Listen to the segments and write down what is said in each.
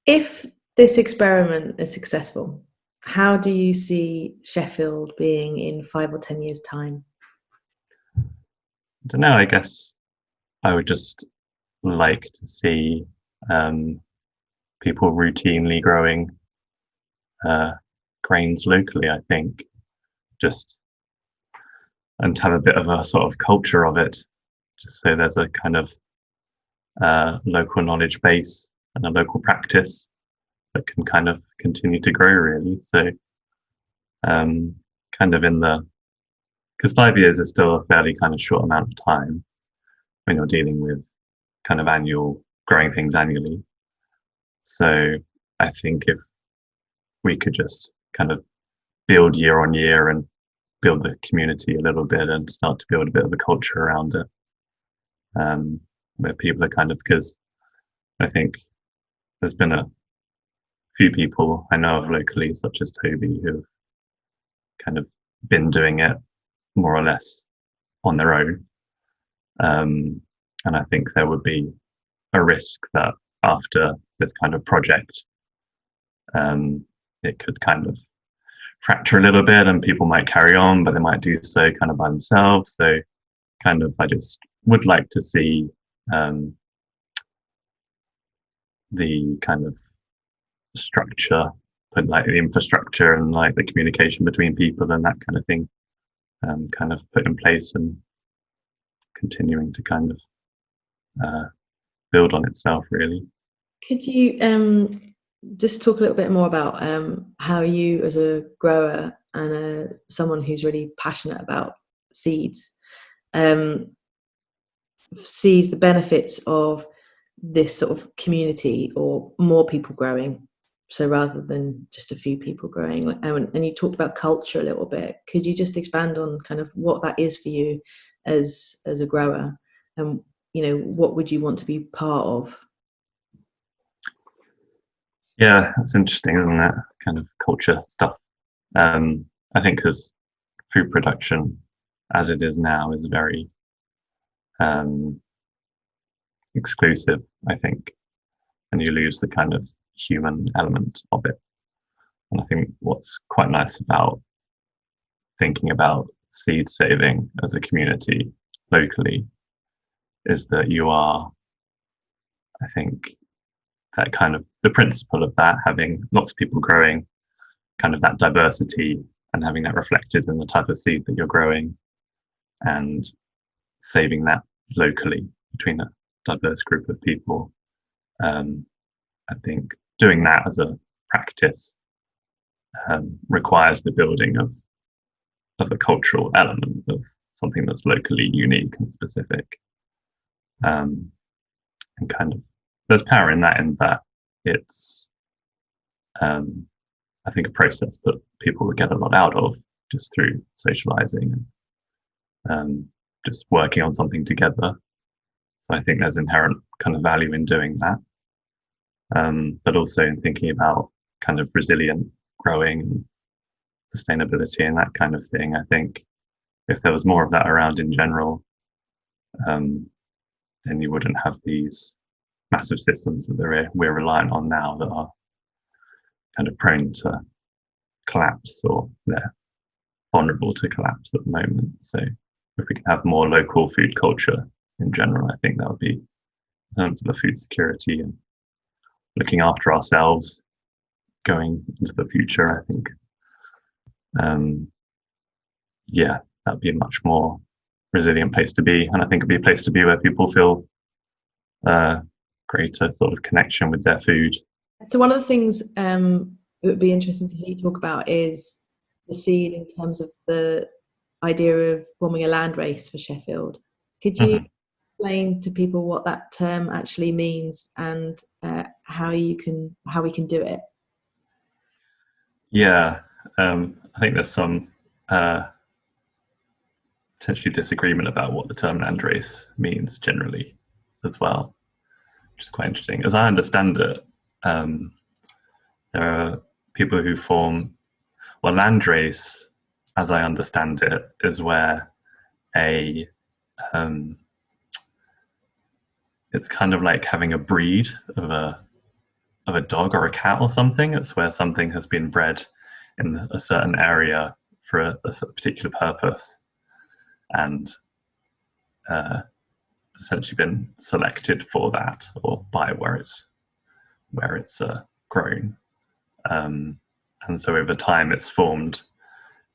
If this experiment is successful, how do you see Sheffield being in 5 or 10 years' time? I don't know, I guess I would just like to see people routinely growing uh, grains locally, I think, just and have a bit of a sort of culture of it, just so there's a kind of local knowledge base and a local practice that can kind of continue to grow, really. So, kind of in the because 5 years is still a fairly kind of short amount of time when you're dealing with kind of growing things annually. So, I think if we could just kind of build year on year and build the community a little bit and start to build a bit of a culture around it, where people are kind of, because I think there's been a few people I know of locally, such as Toby, who've kind of been doing it more or less on their own. And I think there would be a risk that after this kind of project, it could kind of fracture a little bit and people might carry on, but they might do so kind of by themselves. So kind of, I just would like to see the kind of structure, but like the infrastructure and like the communication between people and that kind of thing, kind of put in place and continuing to kind of build on itself, really. Could you just talk a little bit more about how you, as a grower and someone who's really passionate about seeds, sees the benefits of this sort of community or more people growing? So rather than just a few people growing, and you talked about culture a little bit. Could you just expand on kind of what that is for you as a grower, and what would you want to be part of? Yeah, that's interesting, isn't it? Kind of culture stuff. I think because food production, as it is now, is very exclusive, I think, and you lose the kind of human element of it. And I think what's quite nice about thinking about seed saving as a community locally is that you are, I think, that kind of the principle of that, having lots of people growing, kind of that diversity and having that reflected in the type of seed that you're growing and saving that locally between a diverse group of people. I think doing that as a practice requires the building of a cultural element of something that's locally unique and specific. And kind of there's power in that it's I think a process that people would get a lot out of just through socializing and just working on something together. So I think there's inherent kind of value in doing that. But also in thinking about kind of resilient growing and sustainability and that kind of thing. I think if there was more of that around in general, then you wouldn't have these massive systems that we're reliant on now that are kind of prone to collapse, or they're vulnerable to collapse at the moment. So if we can have more local food culture in general, I think that would be, in terms of the food security and looking after ourselves going into the future, I think, yeah, that'd be a much more resilient place to be. And I think it'd be a place to be where people feel greater sort of connection with their food. So one of the things it would be interesting to hear you talk about is the seed in terms of the idea of forming a land race for Sheffield. Could you explain to people what that term actually means and how we can do it? Yeah, I think there's some potentially disagreement about what the term land race means generally as well, which is quite interesting. As I understand it, there are people who form, well, land race, as I understand it, is where it's kind of like having a breed of a of a dog or a cat or something. It's where something has been bred in a certain area for a particular purpose, and essentially been selected for that, or by where it's grown. And so over time, it's formed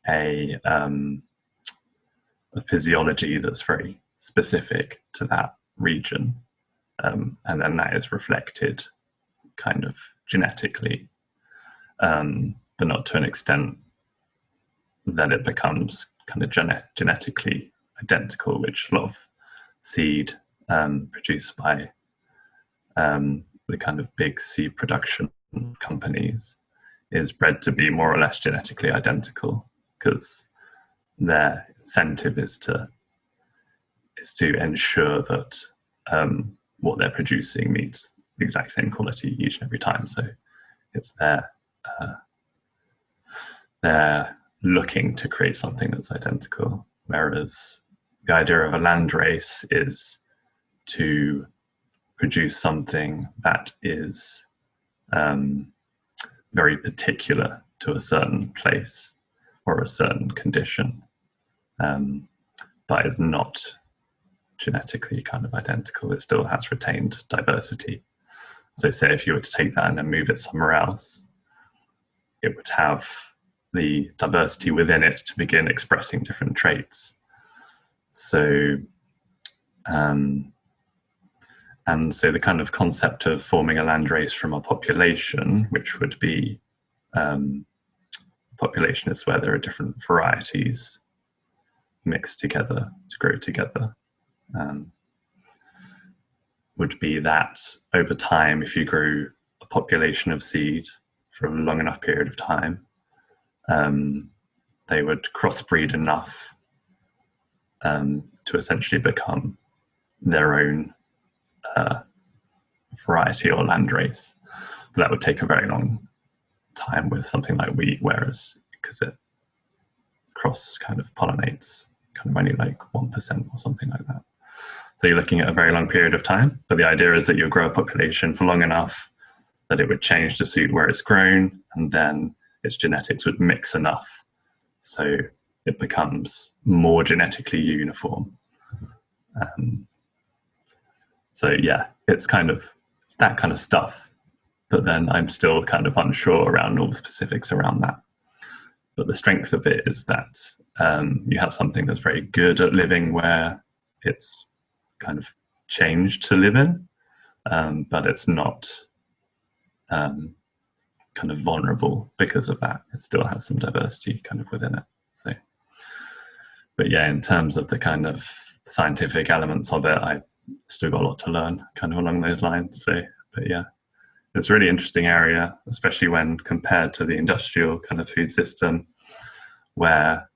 a physiology that's very specific to that region, and then that is reflected kind of genetically, but not to an extent that it becomes kind of genetically identical, which a lot of seed produced by the kind of big seed production companies is bred to be more or less genetically identical, because their incentive is to ensure that what they're producing meets the exact same quality each and every time. So it's they're looking to create something that's identical, whereas the idea of a landrace is to produce something that is very particular to a certain place or a certain condition, but is not genetically kind of identical. It still has retained diversity. So say if you were to take that and then move it somewhere else, it would have the diversity within it to begin expressing different traits. So and so the kind of concept of forming a landrace from a population, which would be population is where there are different varieties mixed together to grow together, would be that over time, if you grew a population of seed for a long enough period of time, they would crossbreed enough to essentially become their own variety or landrace. But that would take a very long time with something like wheat, whereas because it cross kind of pollinates kind of only like 1% or something like that. So you're looking at a very long period of time, but the idea is that you'll grow a population for long enough that it would change to suit where it's grown, and then its genetics would mix enough so it becomes more genetically uniform. So yeah, it's that kind of stuff, but then I'm still kind of unsure around all the specifics around that. But the strength of it is that you have something that's very good at living where it's kind of changed to live in, but it's not kind of vulnerable because of that. It still has some diversity kind of within it. So, but yeah, in terms of the kind of scientific elements of it, I still got a lot to learn kind of along those lines. So, but yeah, it's a really interesting area, especially when compared to the industrial kind of food system, where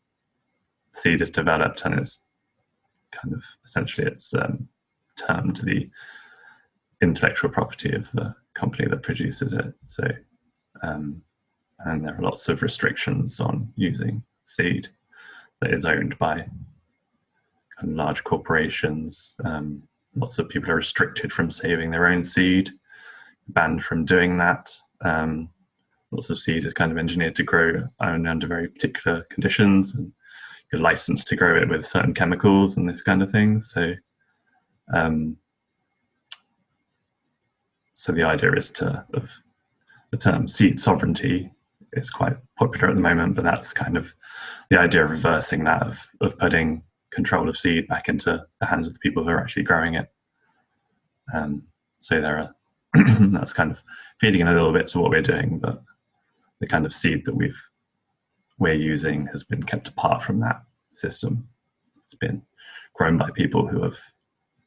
seed is developed and it's kind of essentially it's termed the intellectual property of the company that produces it. So, and there are lots of restrictions on using seed that is owned by kind of large corporations. Lots of people are restricted from saving their own seed, banned from doing that. Lots of seed is kind of engineered to grow only under very particular conditions, and you're licensed to grow it with certain chemicals and this kind of thing. So, so the idea is of the term seed sovereignty is quite popular at the moment, but that's kind of the idea of reversing that, of putting control of seed back into the hands of the people who are actually growing it. So there are that's kind of feeding in a little bit to what we're doing, but the kind of seed that we're using has been kept apart from that system. It's been grown by people who have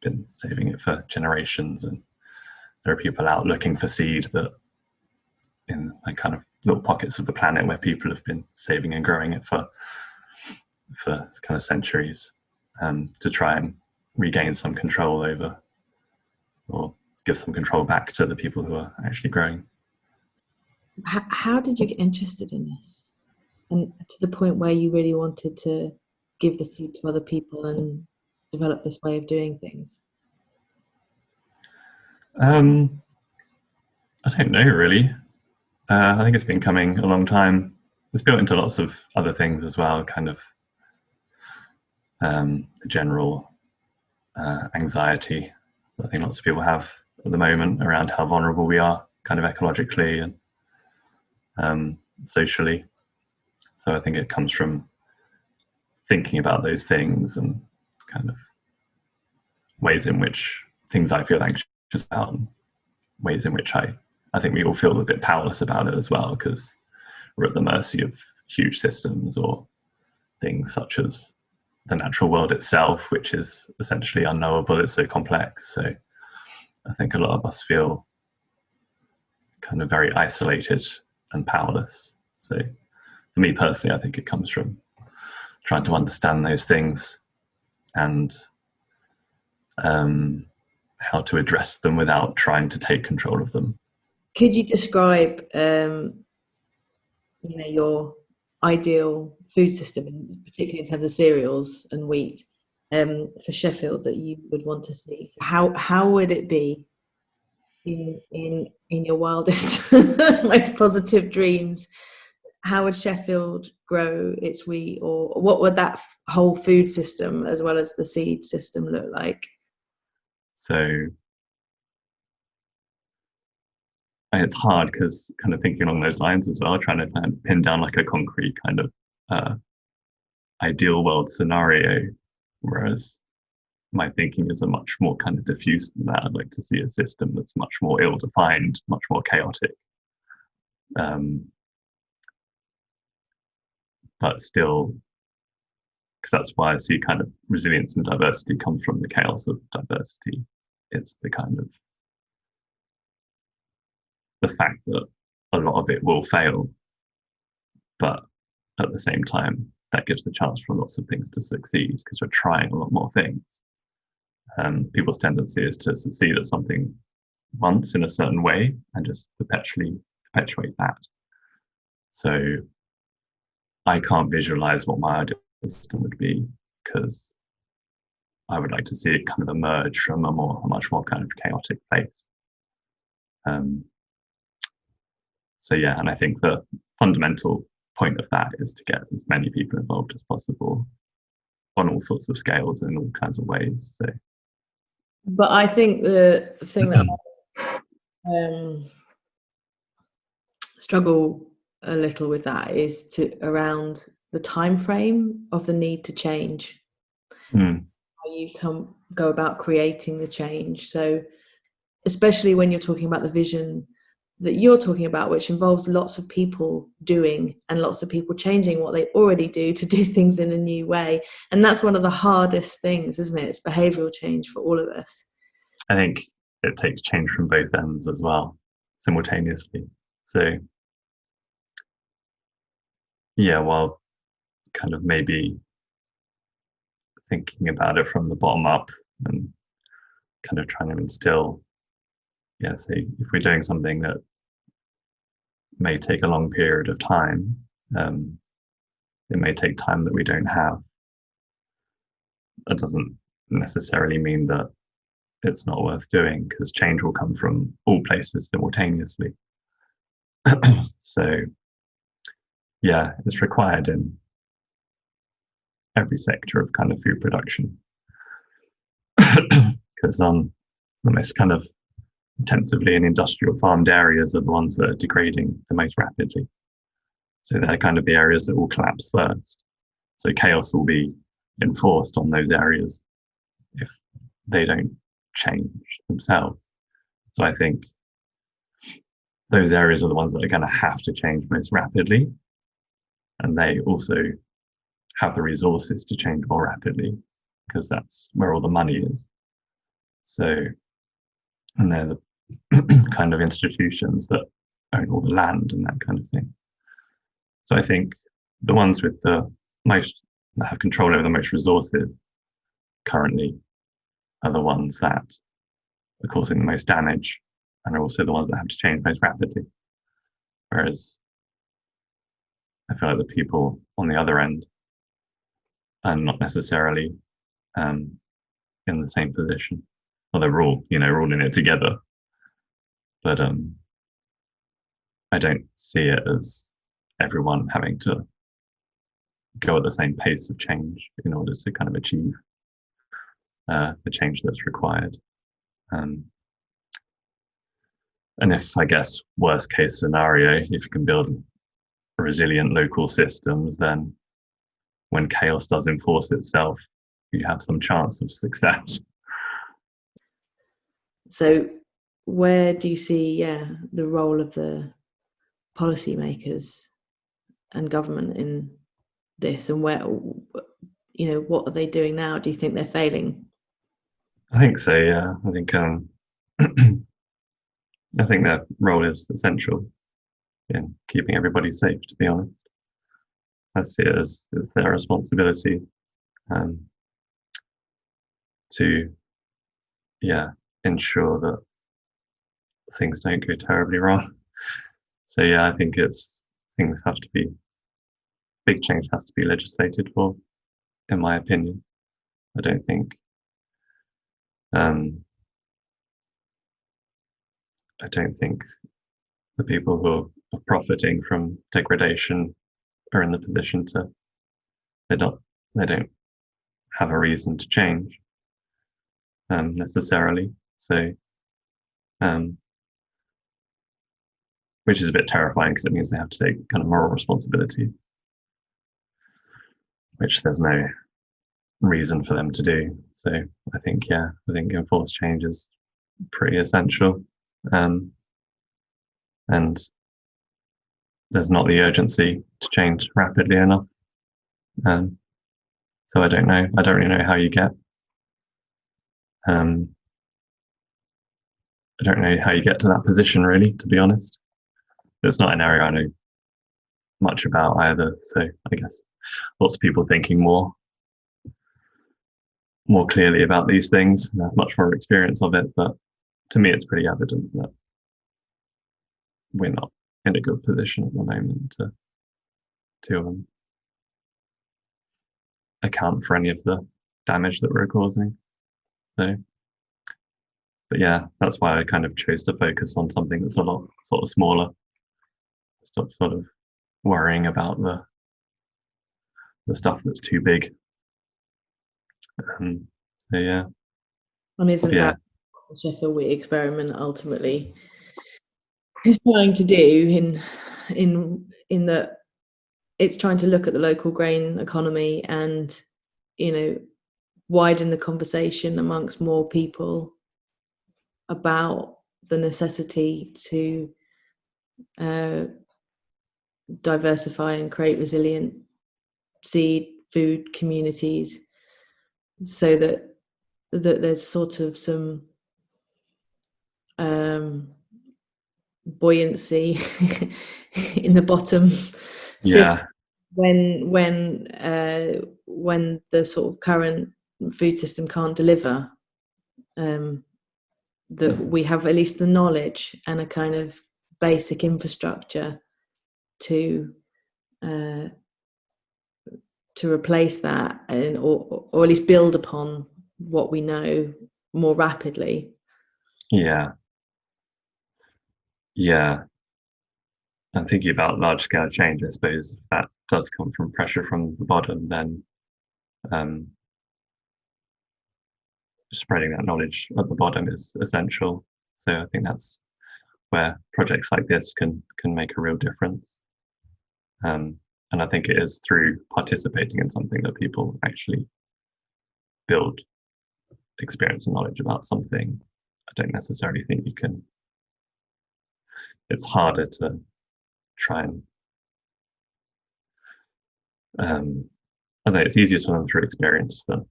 been saving it for generations, and there are people out looking for seed that in like kind of little pockets of the planet where people have been saving and growing it for kind of centuries, to try and regain some control over, or give some control back to the people who are actually growing. How did you get interested in this, and to the point where you really wanted to give the seed to other people and develop this way of doing things? I don't know really. I think it's been coming a long time. It's built into lots of other things as well, kind of the general anxiety that I think lots of people have at the moment around how vulnerable we are, kind of ecologically and socially. So I think it comes from thinking about those things and kind of ways in which things I feel anxious about, and ways in which I think we all feel a bit powerless about it as well, because we're at the mercy of huge systems or things such as the natural world itself, which is essentially unknowable. It's so complex. So I think a lot of us feel kind of very isolated and powerless. So for me personally, I think it comes from trying to understand those things and how to address them without trying to take control of them. Could you describe, your ideal food system, particularly in terms of cereals and wheat, for Sheffield that you would want to see? So how would it be in your wildest, most positive dreams? How would Sheffield grow its wheat, or what would that whole food system as well as the seed system look like? So it's hard because kind of thinking along those lines as well, trying to kind of pin down like a concrete kind of ideal world scenario, whereas my thinking is a much more kind of diffuse than that. I'd like to see a system that's much more ill-defined, much more chaotic, but still, because that's why I see kind of resilience and diversity comes from the chaos of diversity. It's the kind of the fact that a lot of it will fail, but at the same time, that gives the chance for lots of things to succeed because we're trying a lot more things. People's tendency is to succeed at something once in a certain way and just perpetuate that. So I can't visualize what my ideal system would be because I would like to see it kind of emerge from a much more kind of chaotic place. So yeah, and I think the fundamental point of that is to get as many people involved as possible on all sorts of scales and in all kinds of ways. So, but I think the thing that I struggle a little with that is around the time frame of the need to change. How you go about creating the change. So especially when you're talking about the vision that you're talking about, which involves lots of people doing and lots of people changing what they already do to do things in a new way. And that's one of the hardest things, isn't it? It's behavioural change for all of us. I think it takes change from both ends as well, simultaneously. So yeah, while kind of maybe thinking about it from the bottom up and kind of trying to instill, yeah, say if we're doing something that may take a long period of time, it may take time that we don't have. That doesn't necessarily mean that it's not worth doing because change will come from all places simultaneously. So yeah, it's required in every sector of kind of food production because the most kind of intensively and industrial farmed areas are the ones that are degrading the most rapidly. So they're kind of the areas that will collapse first. So chaos will be enforced on those areas if they don't change themselves. So I think those areas are the ones that are going to have to change most rapidly. And they also have the resources to change more rapidly because that's where all the money is. So, and they're the kind of institutions that own all the land and that kind of thing. So I think the ones with the most, that have control over the most resources currently are the ones that are causing the most damage and are also the ones that have to change most rapidly. Whereas I feel like the people on the other end are not necessarily in the same position. Well, they're all, we're all in it together. But I don't see it as everyone having to go at the same pace of change in order to kind of achieve the change that's required. Um, and if, I guess, worst case scenario, if you can build resilient local systems, then when chaos does enforce itself, you have some chance of success. So where do you see, the role of the policymakers and government in this, and where, what are they doing now? Do you think they're failing? I think so. Yeah, I think I think their role is essential in keeping everybody safe. To be honest, I see it as it's their responsibility um, to, yeah, ensure that things don't go terribly wrong. So yeah, I think it's things have to be big change has to be legislated for, in my opinion. I don't think um, I don't think the people who are profiting from degradation are in the position to they don't they don't have a reason to change necessarily. So um, which is a bit terrifying because it means they have to take kind of moral responsibility, which there's no reason for them to do. So I think enforced change is pretty essential. Um, and there's not the urgency to change rapidly enough. Um, so I don't know. I don't really know how you get. Um, I don't know how you get to that position, really. To be honest, it's not an area I know much about either. So I guess lots of people thinking more clearly about these things and have much more experience of it. But to me, it's pretty evident that we're not in a good position at the moment to account for any of the damage that we're causing. So, but yeah, that's why I kind of chose to focus on something that's a lot sort of smaller. Stop sort of worrying about the stuff that's too big. So yeah, And isn't yeah, that what the Sheffield Wheat Experiment ultimately is trying to do in that it's trying to look at the local grain economy and, widen the conversation amongst more people about the necessity to uh, diversify and create resilient seed food communities, so that there's sort of some um, buoyancy in the bottom system yeah, when the sort of current food system can't deliver, that we have at least the knowledge and a kind of basic infrastructure to uh, to replace that, and or at least build upon what we know more rapidly. yeah, yeah. And thinking about large scale change, I suppose if that does come from pressure from the bottom, then um, spreading that knowledge at the bottom is essential. So I think that's where projects like this can make a real difference. And I think it is through participating in something that people actually build experience and knowledge about something. I don't necessarily think you can. It's harder to try and. I know it's easier to learn through experience than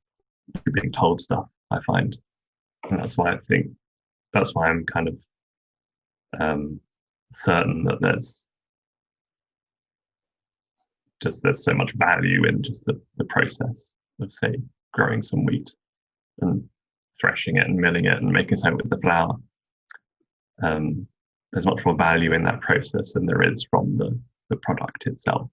through being told stuff. I find, and that's why I think that's why I'm kind of certain that there's so much value in just the process of, say, growing some wheat and threshing it and milling it and making something with the flour. There's much more value in that process than there is from the product itself.